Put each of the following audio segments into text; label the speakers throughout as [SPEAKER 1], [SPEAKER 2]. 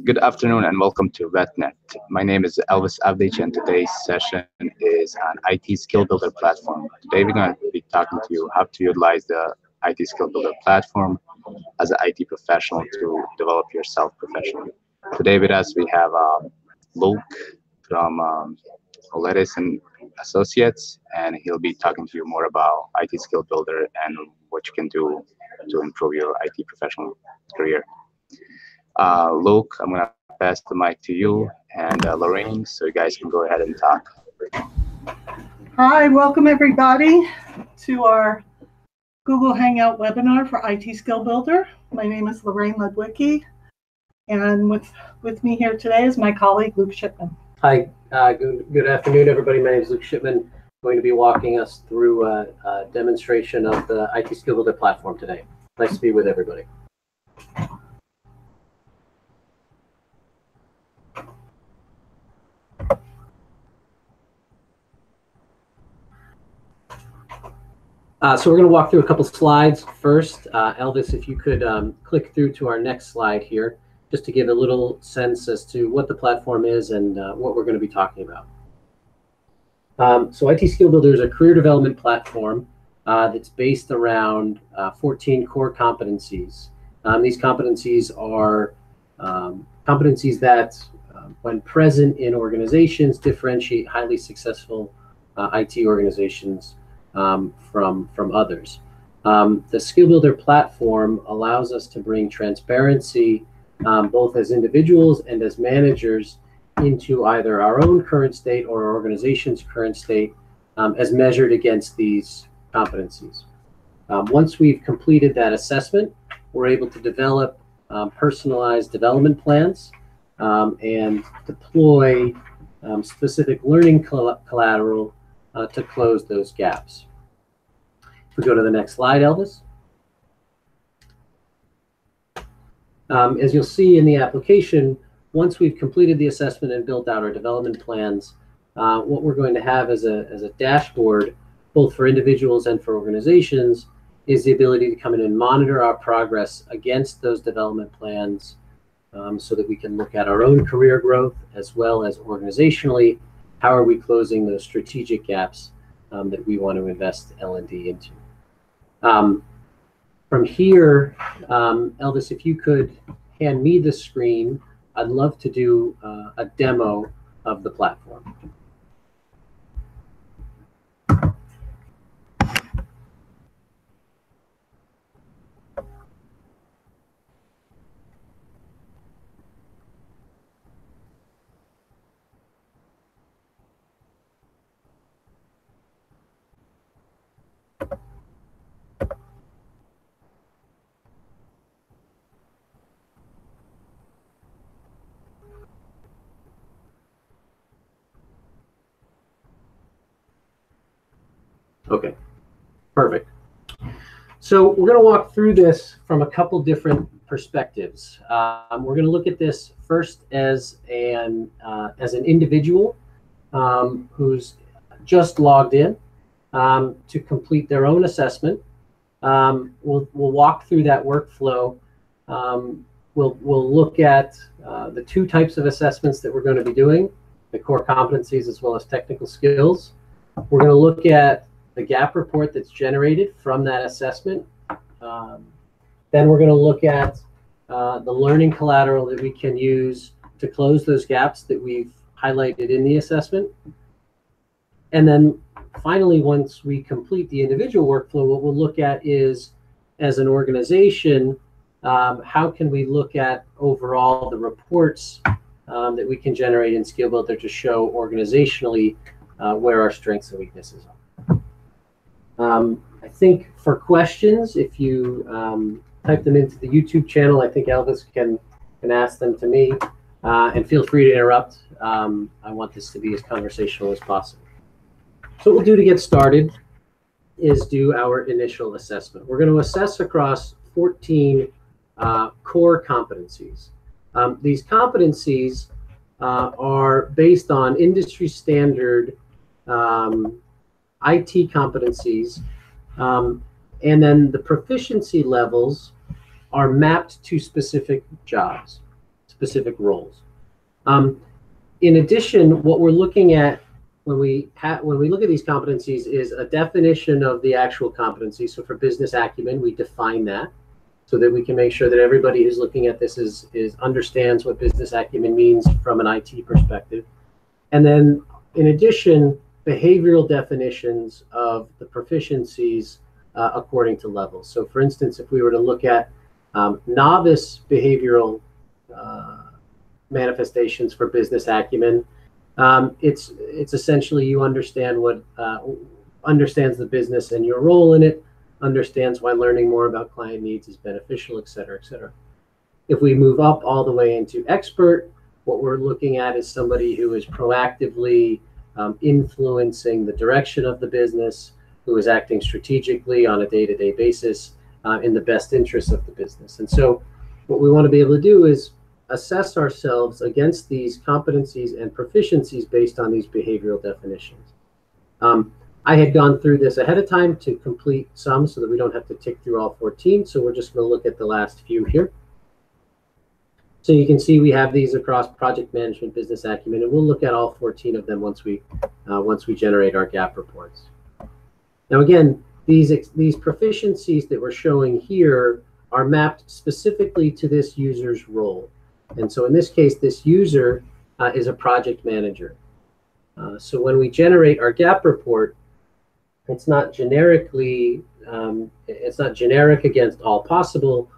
[SPEAKER 1] Good afternoon and welcome to VetNet. My name is Elvis Avdich and today's session is an IT skill builder platform. Today we're going to be talking to you how to utilize the IT skill builder platform as an IT professional to develop yourself professionally. Today with us we have Luke from Oletis and Associates, and he'll be talking to you more about IT skill builder and what you can do to improve your IT professional career. Luke, I'm going to pass the mic to you and Lorraine, so you guys can go ahead and talk.
[SPEAKER 2] Hi, welcome everybody to our Google Hangout webinar for IT Skill Builder. My name is Lorraine Ludwicki, and with me here today is my colleague Luke Shipman.
[SPEAKER 3] Hi, good afternoon everybody. My name is Luke Shipman. I'm going to be walking us through a demonstration of the IT Skill Builder platform today. Nice to be with everybody. So we're going to walk through a couple slides first. Elvis, if you could click through to our next slide here, just to give a little sense as to what the platform is and what we're going to be talking about. So IT Skill Builder is a career development platform that's based around 14 core competencies. These competencies are competencies that, when present in organizations, differentiate highly successful IT organizations from others. The Skill Builder platform allows us to bring transparency both as individuals and as managers into either our own current state or our organization's current state as measured against these competencies. Once we've completed that assessment, we're able to develop personalized development plans and deploy specific learning collateral to close those gaps. If we go to the next slide, Elvis. As you'll see in the application, once we've completed the assessment and built out our development plans, what we're going to have as a dashboard, both for individuals and for organizations, is the ability to come in and monitor our progress against those development plans so that we can look at our own career growth as well as organizationally, how are we closing those strategic gaps that we want to invest L&D into. From here, Elvis, if you could hand me the screen, I'd love to do a demo of the platform. Okay, perfect. So we're going to walk through this from a couple different perspectives. We're going to look at this first as an individual who's just logged in to complete their own assessment. We'll walk through that workflow. We'll look at the two types of assessments that we're going to be doing, the core competencies as well as technical skills. We're going to look at the gap report that's generated from that assessment. Then we're going to look at the learning collateral that we can use to close those gaps that we've highlighted in the assessment. And then finally, once we complete the individual workflow, what we'll look at is, as an organization, how can we look at overall the reports that we can generate in Skill Builder to show organizationally where our strengths and weaknesses are. I think for questions, if you type them into the YouTube channel, I think Elvis can ask them to me, and feel free to interrupt. I want this to be as conversational as possible. So what we'll do to get started is do our initial assessment. We're going to assess across 14 core competencies. These competencies are based on industry standard IT competencies, and then the proficiency levels are mapped to specific jobs. specific roles. In addition, what we're looking at when we look at these competencies is a definition of the actual competency. So for business acumen, we define that so that we can make sure that everybody who's looking at this understands what business acumen means from an IT perspective. And then in addition, behavioral definitions of the proficiencies according to levels. So for instance, if we were to look at novice behavioral manifestations for business acumen, it's essentially you understand understands the business and your role in it, understands why learning more about client needs is beneficial, et cetera, et cetera. If we move up all the way into expert, what we're looking at is somebody who is proactively influencing the direction of the business, who is acting strategically on a day-to-day basis in the best interest of the business. And so what we want to be able to do is assess ourselves against these competencies and proficiencies based on these behavioral definitions. I had gone through this ahead of time to complete some so that we don't have to tick through all 14. So we're just going to look at the last few here. So you can see we have these across project management, business acumen, and we'll look at all 14 of them once we generate our gap reports. Now again, these proficiencies that we're showing here are mapped specifically to this user's role. And so in this case, this user is a project manager. So when we generate our gap report, it's not generically, it's not generic against all possible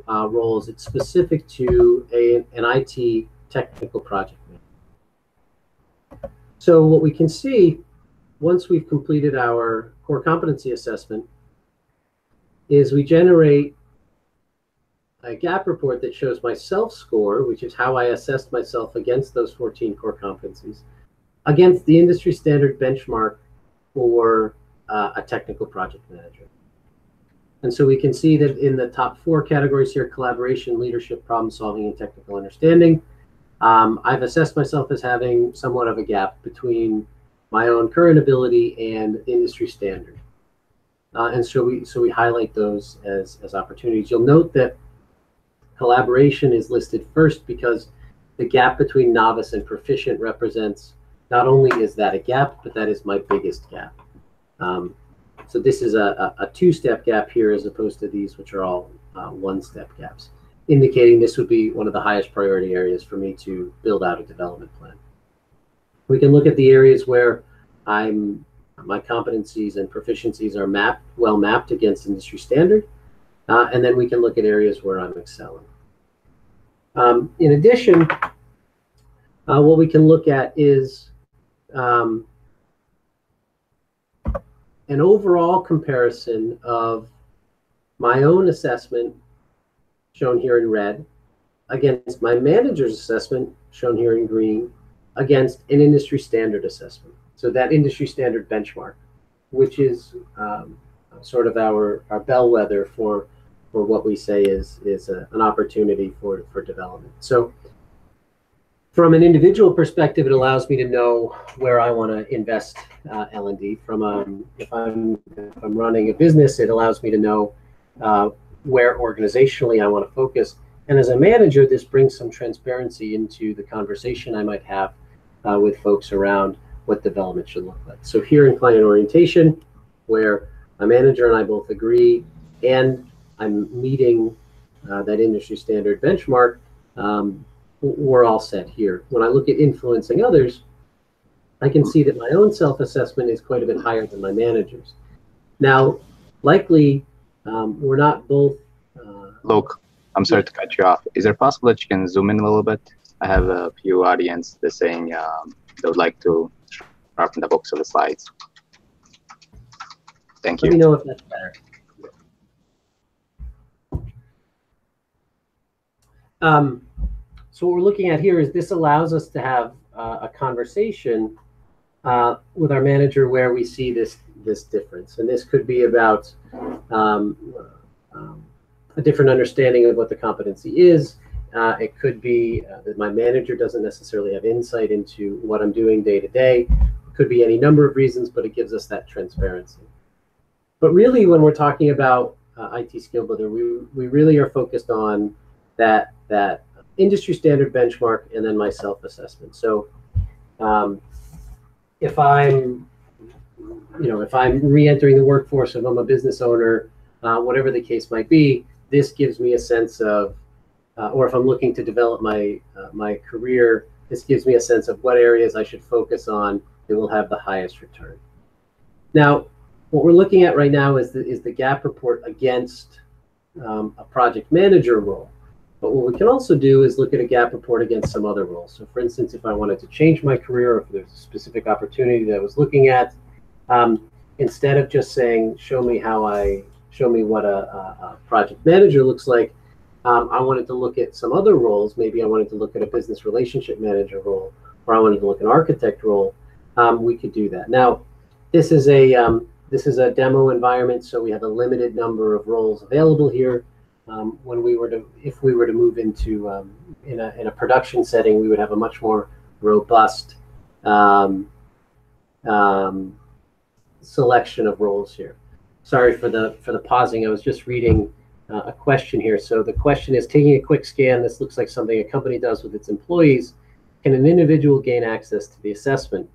[SPEAKER 3] roles. It's specific to an IT technical project manager. So what we can see once we've completed our core competency assessment is we generate a gap report that shows my self-score, which is how I assessed myself against those 14 core competencies, against the industry standard benchmark for a technical project manager. And so we can see that in the top 4 categories here, collaboration, leadership, problem solving, and technical understanding, I've assessed myself as having somewhat of a gap between my own current ability and industry standard. And so we highlight those as opportunities. You'll note that collaboration is listed first because the gap between novice and proficient represents, not only is that a gap, but that is my biggest gap. So this is a 2-step gap here as opposed to these, which are all 1-step gaps, indicating this would be one of the highest priority areas for me to build out a development plan. We can look at the areas where my competencies and proficiencies are well mapped against industry standard, and then we can look at areas where I'm excelling. In addition, what we can look at is an overall comparison of my own assessment, shown here in red, against my manager's assessment, shown here in green, against an industry standard assessment. So that industry standard benchmark, which is sort of our bellwether for what we say is an opportunity for development. So from an individual perspective, it allows me to know where I want to invest L&D. If I'm running a business, it allows me to know where organizationally I want to focus. And as a manager, this brings some transparency into the conversation I might have with folks around what development should look like. So here in client orientation, where a manager and I both agree, and I'm meeting that industry standard benchmark, we're all set here. When I look at influencing others, I can see that my own self-assessment is quite a bit higher than my manager's. Now, likely, we're not both.
[SPEAKER 1] Luke, I'm sorry to cut you off. Is it possible that you can zoom in a little bit? I have a few audience that's saying they would like to sharpen the books of the slides. Thank you.
[SPEAKER 3] Let me know if that's better. So what we're looking at here is this allows us to have a conversation with our manager where we see this difference. And this could be about a different understanding of what the competency is. It could be that my manager doesn't necessarily have insight into what I'm doing day to day. It could be any number of reasons, but it gives us that transparency. But really, when we're talking about IT skill builder, we really are focused on that industry standard benchmark, and then my self-assessment. So if I'm re-entering the workforce, if I'm a business owner, whatever the case might be, this gives me a sense of, or if I'm looking to develop my career, this gives me a sense of what areas I should focus on that will have the highest return. Now, what we're looking at right now is the gap report against a project manager role. But what we can also do is look at a gap report against some other roles. So for instance, if I wanted to change my career, or if there's a specific opportunity that I was looking at, instead of just saying, show me what a project manager looks like, I wanted to look at some other roles. Maybe I wanted to look at a business relationship manager role, or I wanted to look at an architect role. We could do that. Now, this is a demo environment, so we have a limited number of roles available here. If we were to move into in a production setting, we would have a much more robust selection of roles here. Sorry for the pausing. I was just reading a question here. So the question is, taking a quick scan, this looks like something a company does with its employees. Can an individual gain access to the assessment?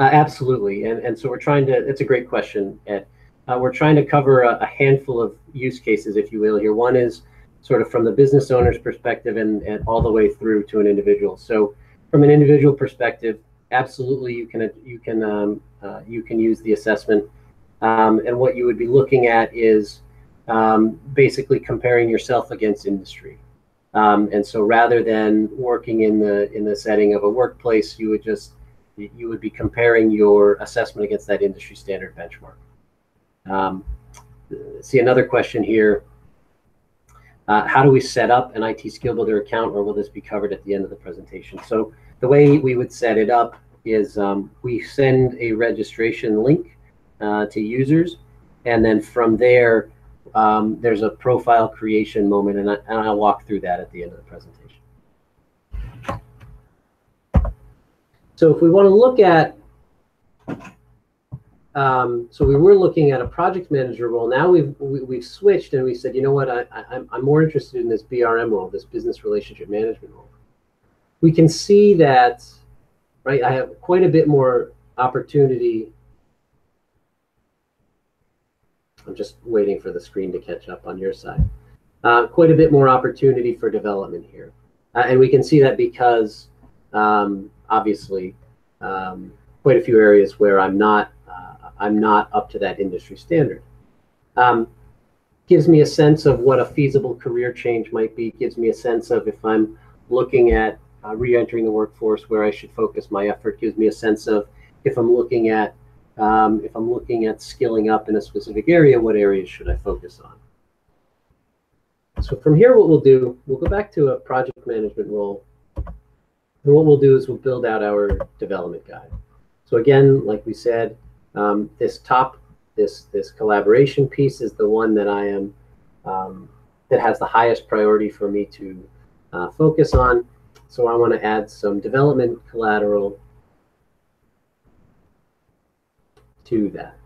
[SPEAKER 3] Absolutely. And so we're trying to, it's a great question, Ed. We're trying to cover a handful of use cases, if you will, here. One is sort of from the business owner's perspective and all the way through to an individual. So from an individual perspective, absolutely you can use the assessment. And what you would be looking at is basically comparing yourself against industry. And so rather than working in the setting of a workplace, you would be comparing your assessment against that industry standard benchmark. See another question here. How do we set up an IT Skill Builder account, or will this be covered at the end of the presentation? So the way we would set it up is we send a registration link to users, and then from there, there's a profile creation moment, and I'll walk through that at the end of the presentation. So if we want to look at, so we were looking at a project manager role. Now we've switched, and we said, you know what, I'm more interested in this BRM role, this business relationship management role. We can see that, right, I have quite a bit more opportunity. I'm just waiting for the screen to catch up on your side. Quite a bit more opportunity for development here. And we can see that because, obviously, quite a few areas where I'm not up to that industry standard. Gives me a sense of what a feasible career change might be. Gives me a sense of, if I'm looking at re-entering the workforce, where I should focus my effort. Gives me a sense of, if I'm looking at skilling up in a specific area, what areas should I focus on? So from here, what we'll do, we'll go back to a project management role. And what we'll do is we'll build out our development guide. So again, like we said, this collaboration piece is the one that I am, that has the highest priority for me to focus on. So I want to add some development collateral to that.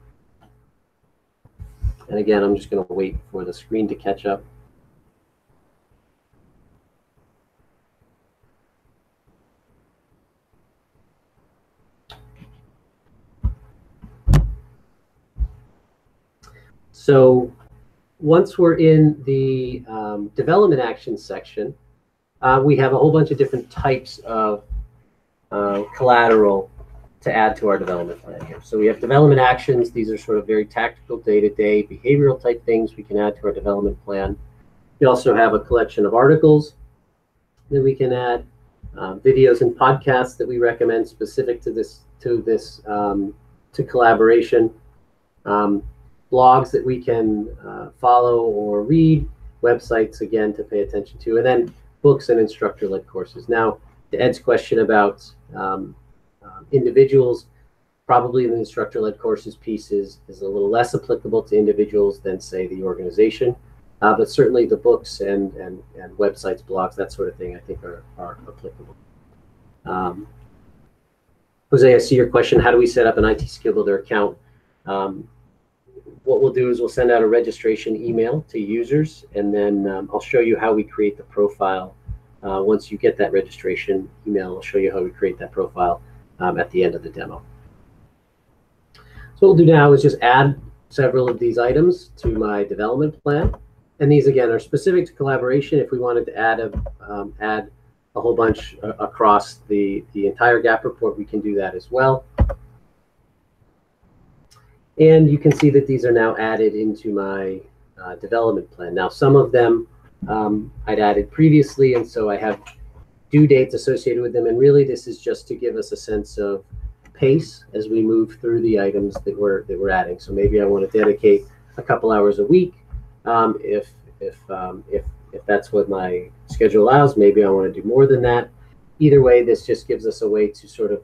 [SPEAKER 3] And again, I'm just going to wait for the screen to catch up. So once we're in the development actions section, we have a whole bunch of different types of collateral to add to our development plan here. So we have development actions. These are sort of very tactical, day-to-day behavioral type things we can add to our development plan. We also have a collection of articles that we can add, videos and podcasts that we recommend specific to collaboration, blogs that we can follow or read, websites, again, to pay attention to, and then books and instructor-led courses. Now, to Ed's question about individuals, probably the instructor-led courses piece is a little less applicable to individuals than, say, the organization. But certainly the books and websites, blogs, that sort of thing, I think are applicable. Jose, I see your question. How do we set up an IT Skill Builder account? What we'll do is we'll send out a registration email to users, and then I'll show you how we create the profile once you get that registration email, I'll show you how we create that profile at the end of the demo. So what we'll do now is just add several of these items to my development plan. And these, again, are specific to collaboration. If we wanted to add a whole bunch across the entire gap report, we can do that as well. And you can see that these are now added into my development plan. Now, some of them I'd added previously, and so I have due dates associated with them. And really, this is just to give us a sense of pace as we move through the items that we're adding. So maybe I want to dedicate a couple hours a week. If that's what my schedule allows, maybe I want to do more than that. Either way, this just gives us a way to sort of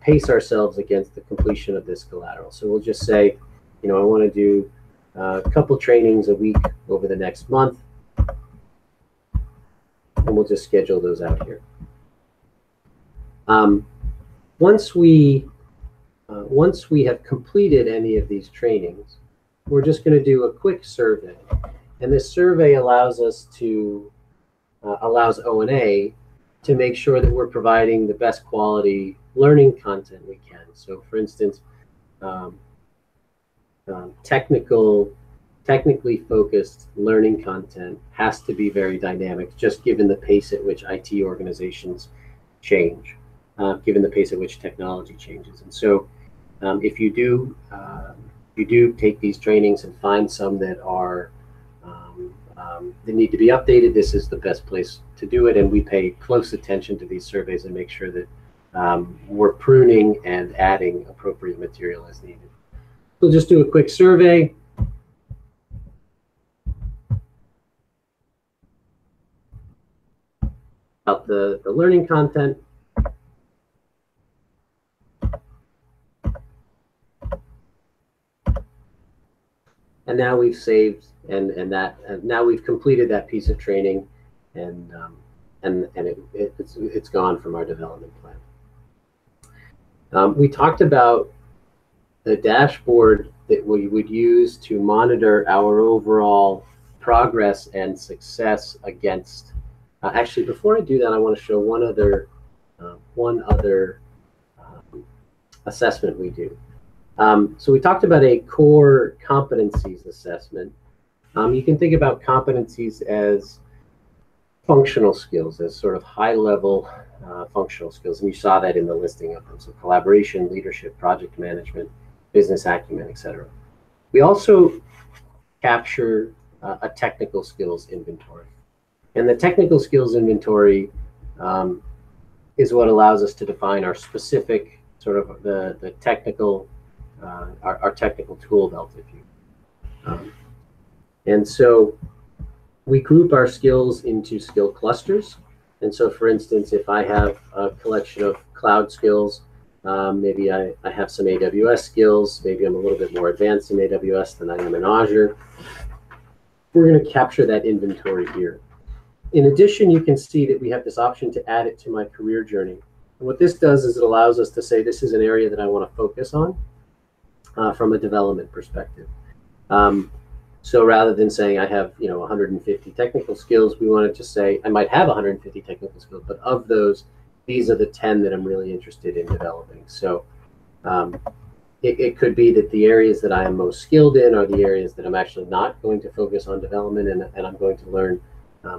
[SPEAKER 3] pace ourselves against the completion of this collateral. So we'll just say, I want to do a couple trainings a week over the next month, and we'll just schedule those out here. Once we have completed any of these trainings, we're just going to do a quick survey. And this survey allows us to, allows O&A to make sure that we're providing the best quality learning content we can. So for instance, technically focused learning content has to be very dynamic, just given the pace at which IT organizations change, given the pace at which technology changes. And so if you do take these trainings and find some that are that need to be updated, this is the best place to do it. And we pay close attention to these surveys and make sure that we're pruning and adding appropriate material as needed. We'll just do a quick survey. About the learning content. And now we've saved and now we've completed that piece of training, and it's gone from our development plan. We talked about the dashboard that we would use to monitor our overall progress and success against. Actually, before I do that, I want to show one other assessment we do. So we talked about a core competencies assessment. You can think about competencies as functional skills, as sort of high-level functional skills, and you saw that in the listing of them. So collaboration, leadership, project management, business acumen, etc. We also capture a technical skills inventory. And the technical skills inventory is what allows us to define our specific sort of the technical, our technical tool belt, if you. And so we group our skills into skill clusters. And so, for instance, if I have a collection of cloud skills, maybe I have some AWS skills, maybe I'm a little bit more advanced in AWS than I am in Azure. We're going to capture that inventory here. In addition, you can see that we have this option to add it to my career journey. And what this does is it allows us to say this is an area that I want to focus on from a development perspective. So rather than saying I have 150 technical skills, we want to just say I might have 150 technical skills, but of those, these are the 10 that I'm really interested in developing. So it could be that the areas that I am most skilled in are the areas that I'm actually not going to focus on development, and I'm going to learn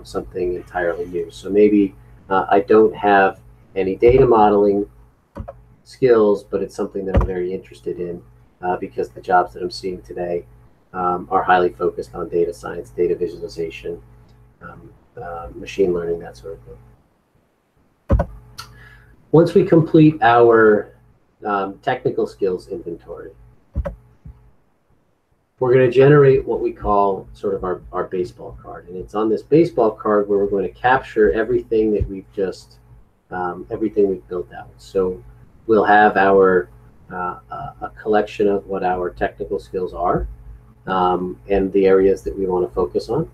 [SPEAKER 3] something entirely new. So maybe I don't have any data modeling skills, but it's something that I'm very interested in because the jobs that I'm seeing today are highly focused on data science, data visualization, machine learning, that sort of thing. Once we complete our technical skills inventory, we're going to generate what we call sort of our baseball card. And it's on this baseball card where we're going to capture everything that we've just, everything we've built out. So we'll have our, a collection of what our technical skills are and the areas that we want to focus on,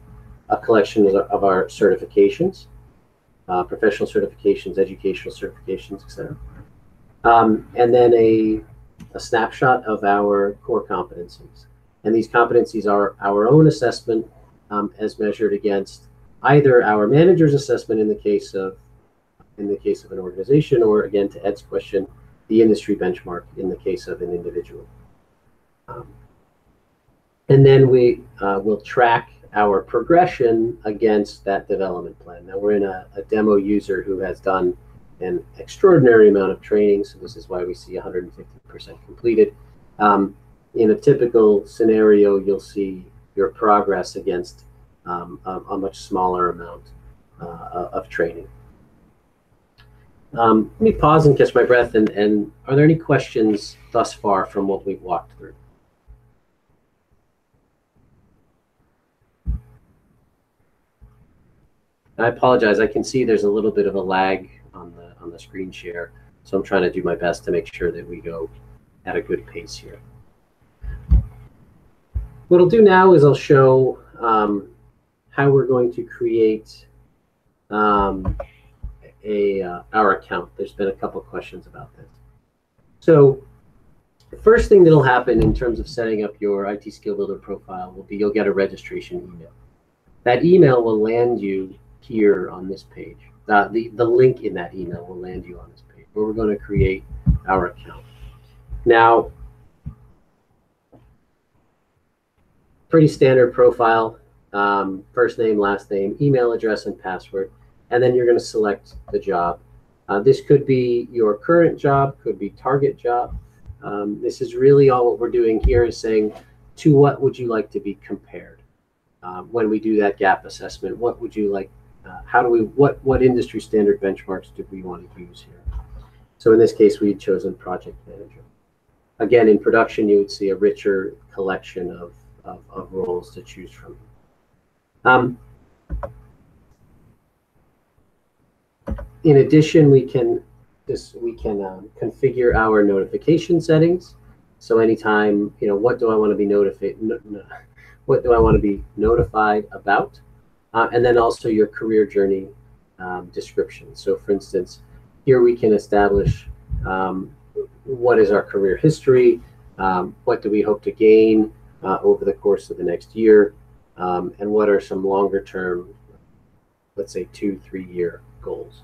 [SPEAKER 3] a collection of our certifications, professional certifications, educational certifications, etc. And then a snapshot of our core competencies. And these competencies are our own assessment as measured against either our manager's assessment in the case of an organization, or again, to Ed's question, the industry benchmark in the case of an individual. And then we will track our progression against that development plan. Now we're in a demo user who has done an extraordinary amount of training, so this is why we see 150% completed. In a typical scenario, you'll see your progress against a much smaller amount of training. Let me pause and catch my breath, and are there any questions thus far from what we've walked through? I apologize, I can see there's a little bit of a lag on the screen share, so I'm trying to do my best to make sure that we go at a good pace here. What I'll do now is I'll show how we're going to create our account. There's been a couple questions about this. So the first thing that'll happen in terms of setting up your IT Skill Builder profile will be you'll get a registration email. That email will land you here on this page. The link in that email will land you on this page where we're going to create our account. Now, pretty standard profile, first name, last name, email address, and password, and then you're going to select the job. This could be your current job, could be target job. This is really all what we're doing here is saying, to what would you like to be compared? When we do that gap assessment, what would you like, what industry standard benchmarks do we want to use here? So in this case, we had chosen project manager. Again, in production, you would see a richer collection of roles to choose from. In addition, we can configure our notification settings. So anytime, what do I want to be what do I want to be notified about? And then also your career journey description. So for instance, here we can establish what is our career history, what do we hope to gain over the course of the next year, and what are some longer term, let's say 2-3 year goals.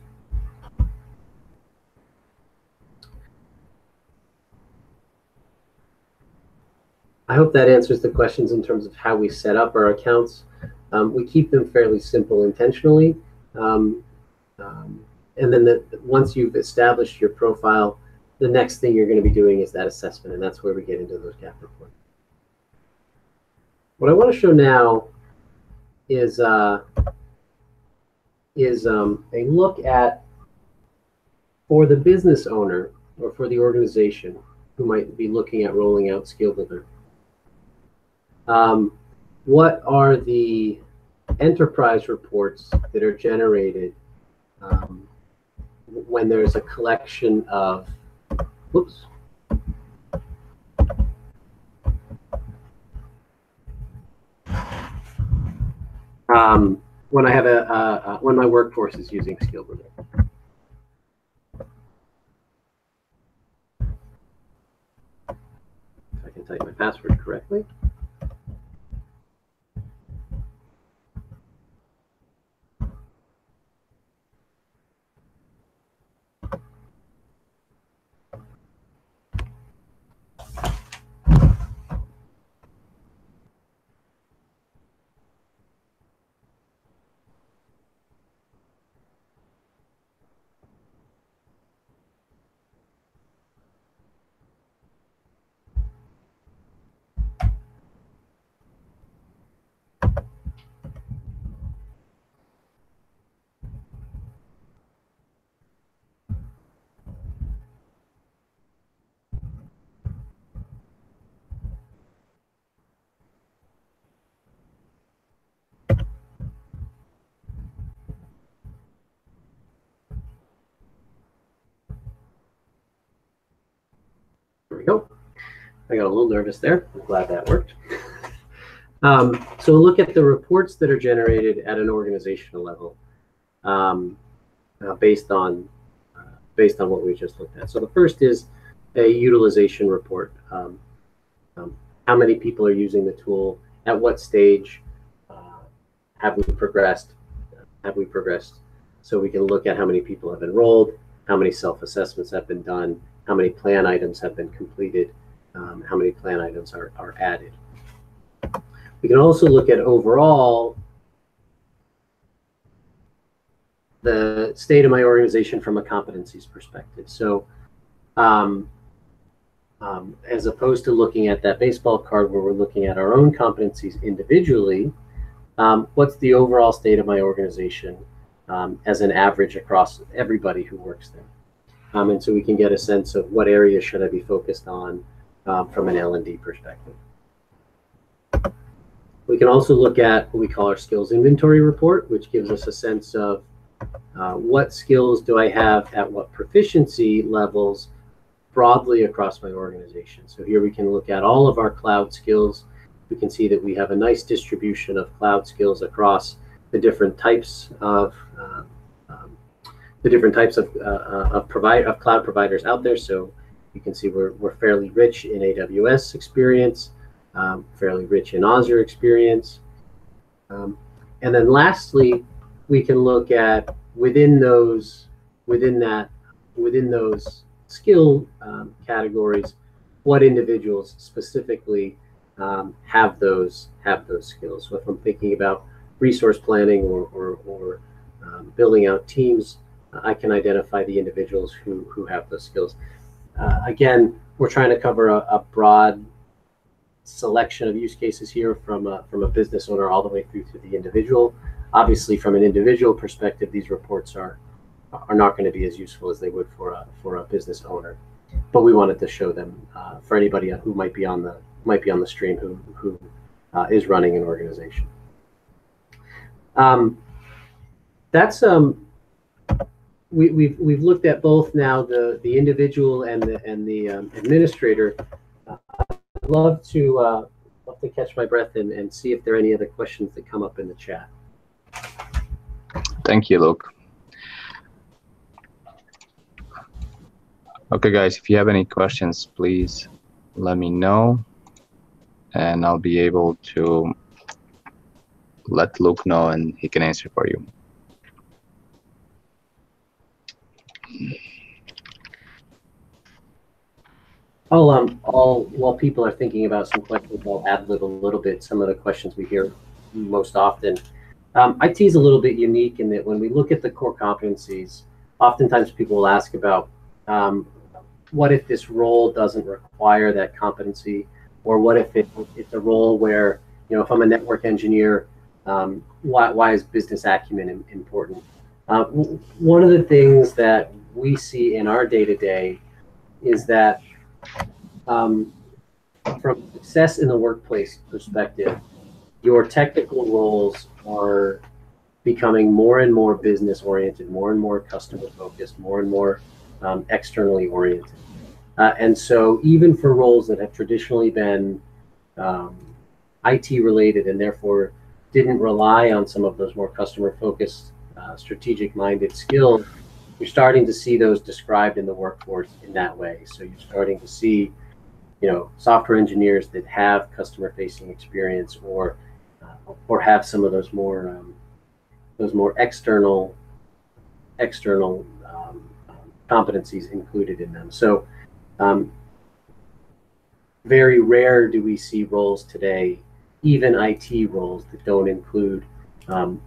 [SPEAKER 3] I hope that answers the questions in terms of how we set up our accounts. We keep them fairly simple intentionally. And then once you've established your profile, the next thing you're going to be doing is that assessment, and that's where we get into those gap reports. What I want to show now is a look at, for the business owner or for the organization who might be looking at rolling out Skill Builder, what are the enterprise reports that are generated when there's a collection of, whoops, when I have when my workforce is using Skill Builder. If I can type my password correctly. There we go. I got a little nervous there. I'm glad that worked. So look at the reports that are generated at an organizational level based on what we just looked at. So the first is a utilization report. How many people are using the tool? At what stage have we progressed? have we progressed? So we can look at how many people have enrolled, how many self-assessments have been done, how many plan items have been completed, how many plan items are added. We can also look at overall the state of my organization from a competencies perspective. So as opposed to looking at that baseball card where we're looking at our own competencies individually, what's the overall state of my organization as an average across everybody who works there? And so we can get a sense of what areas should I be focused on from an L&D perspective. We can also look at what we call our skills inventory report, which gives us a sense of what skills do I have at what proficiency levels broadly across my organization. So here we can look at all of our cloud skills. We can see that we have a nice distribution of cloud skills across the different types of cloud providers out there. So you can see we're fairly rich in AWS experience, fairly rich in Azure experience, and then lastly, we can look at within those skill categories, what individuals specifically have those skills. So if I'm thinking about resource planning or building out teams, I can identify the individuals who have those skills. Again, we're trying to cover a broad selection of use cases here from a business owner all the way through to the individual. Obviously, from an individual perspective, these reports are not going to be as useful as they would for a business owner, but we wanted to show them for anybody who might be on the stream who is running an organization. We've looked at both now the individual and the administrator. I'd love to catch my breath and see if there are any other questions that come up in the chat.
[SPEAKER 1] Thank you, Luke. Okay, guys, if you have any questions, please let me know, and I'll be able to let Luke know, and he can answer for you.
[SPEAKER 3] While people are thinking about some questions, I'll ad-lib a little bit some of the questions we hear most often. IT is a little bit unique in that when we look at the core competencies, oftentimes people will ask about what if this role doesn't require that competency, or what if it's a role where, you know, if I'm a network engineer, why is business acumen important? One of the things that we see in our day-to-day is that from success in the workplace perspective, your technical roles are becoming more and more business oriented, more and more customer focused, more and more externally oriented. And so even for roles that have traditionally been IT related and therefore didn't rely on some of those more customer focused, strategic minded skills, you're starting to see those described in the workforce in that way. So you're starting to see, you know, software engineers that have customer facing experience or have some of those more external competencies included in them. So very rare do we see roles today, even IT roles, that don't include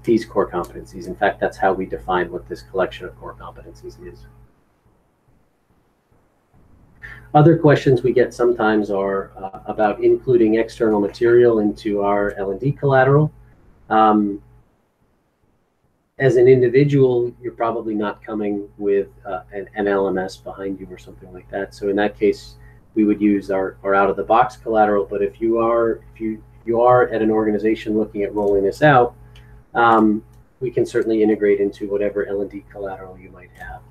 [SPEAKER 3] these core competencies. In fact, that's how we define what this collection of core competencies is. Other questions we get sometimes are about including external material into our L&D collateral. As an individual, you're probably not coming with an LMS behind you or something like that. So in that case, we would use our out-of-the-box collateral. But if you are at an organization looking at rolling this out, we can certainly integrate into whatever L&D collateral you might have.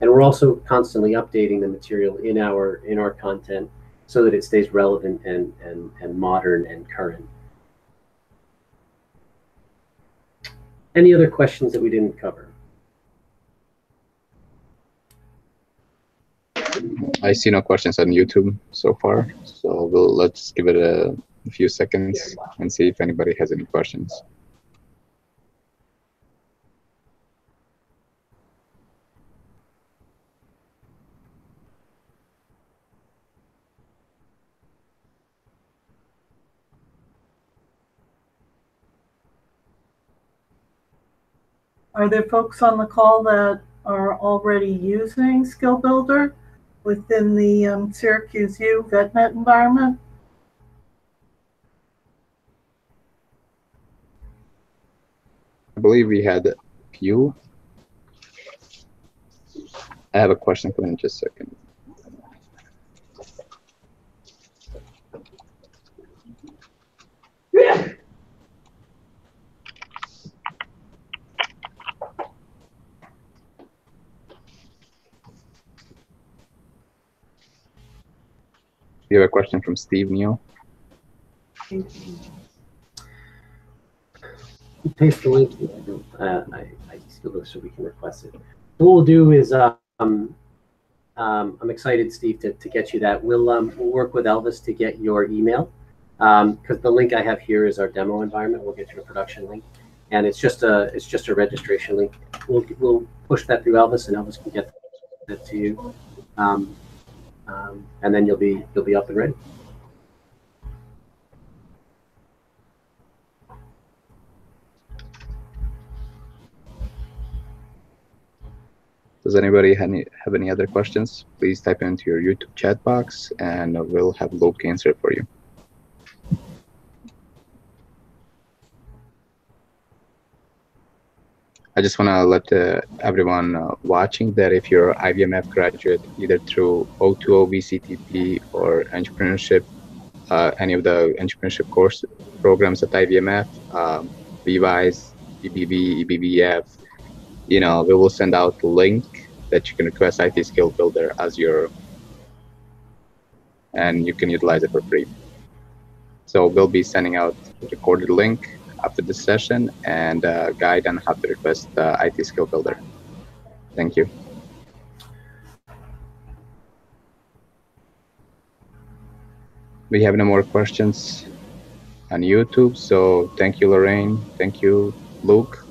[SPEAKER 3] And we're also constantly updating the material in our content so that it stays relevant and modern and current. Any other questions that we didn't cover?
[SPEAKER 1] I see no questions on YouTube so far, so let's give it a few seconds and see if anybody has any questions.
[SPEAKER 2] Are there folks on the call that are already using Skill Builder within the Syracuse U VetNet environment?
[SPEAKER 1] I believe we had a few. I have a question for you in just a second. You have a question from Steve Neal.
[SPEAKER 3] Paste the link. I still go so we can request it. What we'll do is, I'm excited, Steve, to get you that. We'll work with Elvis to get your email, because the link I have here is our demo environment. We'll get you a production link, and it's just a registration link. We'll push that through Elvis, and Elvis can get that to you, and then you'll be up and ready.
[SPEAKER 1] Does anybody have any other questions? Please type into your YouTube chat box, and we'll have Luke answer it for you. I just want to let everyone watching that if you're IVMF graduate, either through O2O VCTP or entrepreneurship, any of the entrepreneurship course programs at IVMF, BVIS, EBV, EBVF, we will send out the link that you can request IT Skill Builder and you can utilize it for free. So we'll be sending out a recorded link after this session and a guide on how to request the IT Skill Builder. Thank you. We have no more questions on YouTube, so thank you, Lorraine. Thank you, Luke.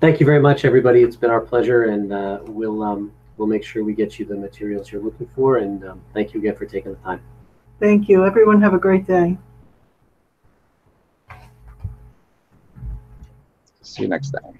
[SPEAKER 3] Thank you very much, everybody. It's been our pleasure, and we'll make sure we get you the materials you're looking for. And thank you again for taking the time.
[SPEAKER 2] Thank you. Everyone have a great day.
[SPEAKER 1] See you next time.